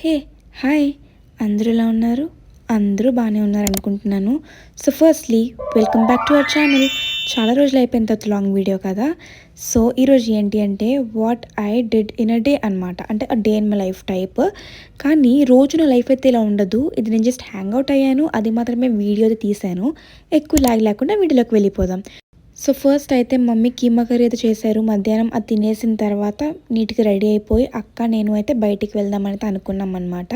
Hey hi అందరూ ఎలా ఉన్నారు? అందరూ బాగానే ఉన్నారు అనుకుంటున్నాను. So firstly welcome back to our channel. చాలా రోజులు అయిపోయిన తర్వాత లాంగ్ వీడియో కదా. సో ఈరోజు ఏంటి అంటే what I did in a day అనమాట. అంటే a day in my life type. కానీ రోజు నా లైఫ్ అయితే ఇలా ఉండదు. ఇది నేను జస్ట్ హ్యాంగ్ అవుట్ అయ్యాను, అది మాత్రమే వీడియో తీశాను. ఎక్కువ లాగ్ లేకుండా వీడియోలోకి వెళ్ళిపోదాం. సో ఫస్ట్ అయితే మమ్మీ కీమా కర్రీ అయితే చేశారు మధ్యాహ్నం. అది తినేసిన తర్వాత నీట్గా రెడీ అయిపోయి అక్క నేను అయితే బయటికి వెళ్దామని అయితే అనుకున్నాం అనమాట.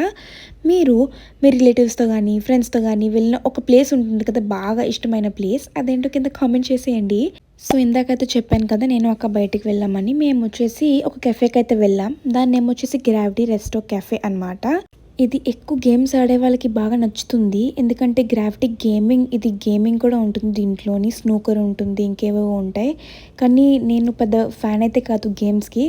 మీరు మీ రిలేటివ్స్తో కానీ ఫ్రెండ్స్తో కానీ వెళ్ళిన ఒక ప్లేస్ ఉంటుంది కదా, బాగా ఇష్టమైన ప్లేస్, అదేంటో కింద కామెంట్ చేసేయండి. సో ఇందాకైతే చెప్పాను కదా నేను అక్క బయటికి వెళ్ళామని. మేము వచ్చేసి ఒక కెఫేకి అయితే వెళ్ళాం. దాన్ని ఏమొచ్చేసి గ్రావిటీ రెస్టో కెఫే అనమాట. ఇది ఎక్కువ గేమ్స్ ఆడే వాళ్ళకి బాగా నచ్చుతుంది. ఎందుకంటే గ్రావిటీ గేమింగ్ కూడా ఉంటుంది దీంట్లోని. స్నూకర్ ఉంటుంది, ఇంకేవో ఉంటాయి. కానీ నేను పెద్ద ఫ్యాన్ అయితే కాదు గేమ్స్కి.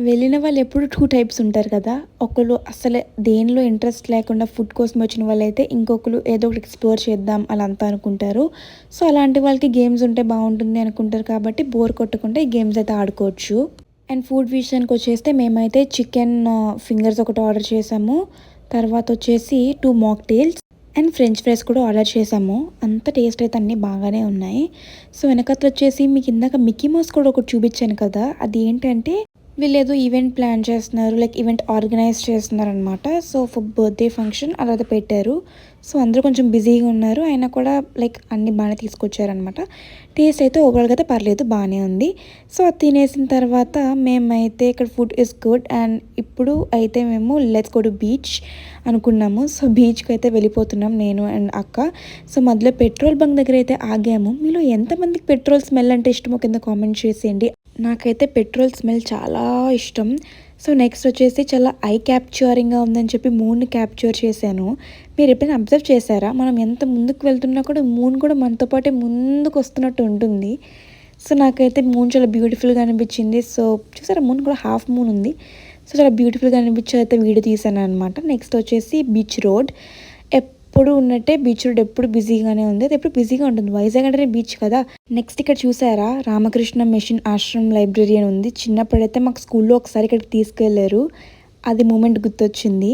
వెళ్ళిన వాళ్ళు ఎప్పుడు 2 టైప్స్ ఉంటారు కదా. ఒకరు అసలు దేనిలో ఇంట్రెస్ట్ లేకుండా ఫుడ్ కోసం వచ్చిన వాళ్ళైతే, ఇంకొకరు ఏదో ఒకటి ఎక్స్ప్లోర్ చేద్దాం అలా అంతా అనుకుంటారు. సో అలాంటి వాళ్ళకి గేమ్స్ ఉంటే బాగుంటుంది అనుకుంటారు కాబట్టి బోర్ కొట్టకుండా ఈ గేమ్స్ అయితే ఆడుకోవచ్చు. అండ్ ఫుడ్ విషయానికి వచ్చేస్తే మేమైతే చికెన్ ఫింగర్స్ ఒకటి ఆర్డర్ చేసాము. తర్వాత వచ్చేసి 2 మాక్టైల్స్ అండ్ ఫ్రెంచ్ ఫ్రైస్ కూడా ఆర్డర్ చేసాము. అంత టేస్ట్ అయితే అన్నీ బాగానే ఉన్నాయి. సో వెనకత్ర వచ్చేసి మీకు ఇందాక మిక్కీ మౌస్ కూడా ఒకటి చూపించాను కదా, అది ఏంటంటే వీళ్ళు ఏదో ఈవెంట్ ప్లాన్ చేస్తున్నారు, లైక్ ఈవెంట్ ఆర్గనైజ్ చేస్తున్నారు అనమాట. సో ఫర్ బర్త్డే ఫంక్షన్ అలా పెట్టారు. సో అందరూ కొంచెం బిజీగా ఉన్నారు, అయినా కూడా లైక్ అన్ని బాగానే తీసుకొచ్చారనమాట. టేస్ట్ అయితే ఓవరాల్గా అయితే పర్లేదు, బాగానే ఉంది. సో అది తినేసిన తర్వాత మేమైతే ఇక్కడ ఫుడ్ ఇస్ గుడ్ అండ్ ఇప్పుడు అయితే మేము లెట్స్ గో టు బీచ్ అనుకున్నాము. సో బీచ్కి అయితే వెళ్ళిపోతున్నాం నేను అండ్ అక్క. సో మధ్యలో పెట్రోల్ బంక్ దగ్గర అయితే ఆగాము. మీలో ఎంతమందికి పెట్రోల్ స్మెల్ అంటే ఇష్టమో కింద కామెంట్ చేసేయండి. నాకైతే పెట్రోల్ స్మెల్ చాలా ఇష్టం. సో నెక్స్ట్ వచ్చేసి చాలా ఐ క్యాప్చరింగ్గా ఉందని చెప్పి మూన్ని క్యాప్చర్ చేశాను. మీరు ఎప్పుడైనా అబ్జర్వ్ చేశారా, మనం ఎంత ముందుకు వెళ్తున్నా కూడా మూన్ కూడా మనతో పాటే ముందుకు వస్తున్నట్టు ఉంటుంది. సో నాకైతే మూన్ చాలా బ్యూటిఫుల్గా అనిపించింది. సో చూసారా, మూన్ కూడా హాఫ్ మూన్ ఉంది. సో చాలా బ్యూటిఫుల్గా అనిపించి అయితే వీడియో తీసాను అనమాట. నెక్స్ట్ వచ్చేసి బీచ్ రోడ్. ఎప్పుడు ఉన్నట్టే బీచ్ రోడ్ ఎప్పుడు బిజీగానే ఉంది. అది ఎప్పుడు బిజీగా ఉంటుంది, వైజాగ్ అంటేనే బీచ్ కదా. నెక్స్ట్ ఇక్కడ చూసారా, రామకృష్ణ మిషన్ ఆశ్రమ్ లైబ్రరీ అని ఉంది. చిన్నప్పుడైతే మాకు స్కూల్లో ఒకసారి ఇక్కడికి తీసుకెళ్లారు, అది మూమెంట్ గుర్తొచ్చింది.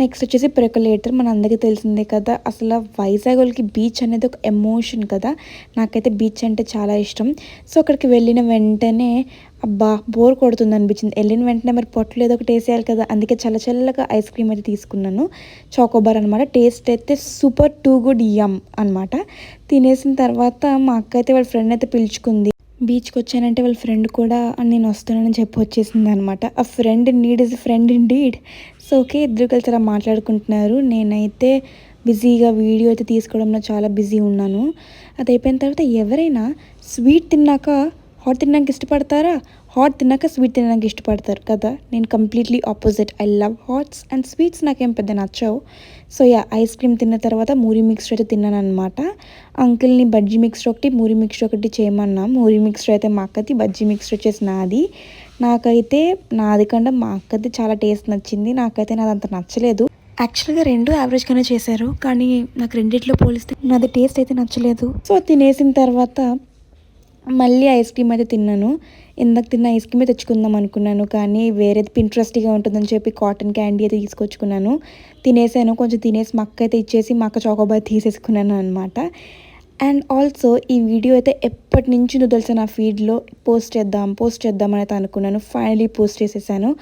నెక్స్ట్ వచ్చేసి పెరకలేటర్, మన అందరికీ తెలిసిందే కదా. అసలు వైజాగ్ వాళ్ళకి బీచ్ అనేది ఒక ఎమోషన్ కదా. నాకైతే బీచ్ అంటే చాలా ఇష్టం. సో అక్కడికి వెళ్ళిన వెంటనే అబ్బా బోర్ కొడుతుంది అనిపించింది. వెళ్ళిన వెంటనే మరి పొట్టలు ఏదో ఒకటి వేసేయాలి కదా, అందుకే చల్లగా ఐస్ క్రీమ్ అయితే తీసుకున్నాను. చాకోబార్ అనమాట. టేస్ట్ అయితే సూపర్ టూ గుడ్ యమ్ అనమాట. తినేసిన తర్వాత మా అక్క అయితే వాళ్ళ ఫ్రెండ్ అయితే పిలుచుకుంది. బీచ్కి వచ్చానంటే వాళ్ళ ఫ్రెండ్ కూడా నేను వస్తున్నానని చెప్పి వచ్చేసింది అనమాట. ఆ friend need is friend indeed. So okay, ఇద్దరు కలిసి అలా మాట్లాడుకుంటున్నారు. నేనైతే బిజీగా వీడియో అయితే తీసుకోవడంలో చాలా బిజీ ఉన్నాను. అది అయిపోయిన తర్వాత ఎవరైనా స్వీట్ తిన్నాక హాట్ తినడానికి ఇష్టపడతారా, హాట్ తిన్నాక స్వీట్ తినడానికి ఇష్టపడతారు కదా. నేను completely opposite. I love hots and sweets నాకేం పెద్ద నచ్చవు. సో యా, ఐస్ క్రీమ్ తిన్న తర్వాత మూరీ మిక్స్చర్ అయితే తిన్నాను అనమాట. అంకిల్ని బజ్జీ మిక్స్చర్ ఒకటి, మూరీ మిక్స్చర్ ఒకటి చేయమన్నా. మూరీ మిక్స్చర్ అయితే మా అక్కది, బజ్జీ మిక్స్చర్ వచ్చేసి నాది. నాకైతే నాది కన్నా మా అక్కది చాలా టేస్ట్ నచ్చింది. నాకైతే నాది అంత నచ్చలేదు. యాక్చువల్గా రెండు యావరేజ్గానే చేశారు, కానీ నాకు రెండిట్లో పోలిస్తే నాది టేస్ట్ అయితే నచ్చలేదు. సో తినేసిన తర్వాత మళ్ళీ ఐస్ క్రీమ్ అయితే తిన్నాను. ఇందాక తిన్న ఐస్ క్రీమే తెచ్చుకుందాం అనుకున్నాను, కానీ వేరేది పింట్రెస్టీగా ఉంటుందని చెప్పి కాటన్ క్యాండీ అయితే తీసుకొచ్చుకున్నాను. తినేసాను. కొంచెం తినేసి మా అక్క అయితే ఇచ్చేసి మా అక్క చాకోబార్ తీసేసుకున్నాను అనమాట. అండ్ ఆల్సో ఈ వీడియో అయితే ఎప్పటి నుంచి నువ్వు తెలుసా నా ఫీడ్లో పోస్ట్ చేద్దాం అని అయితే అనుకున్నాను. ఫైనలీ పోస్ట్ చేసేసాను.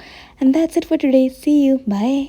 And that's it for today. See you, bye.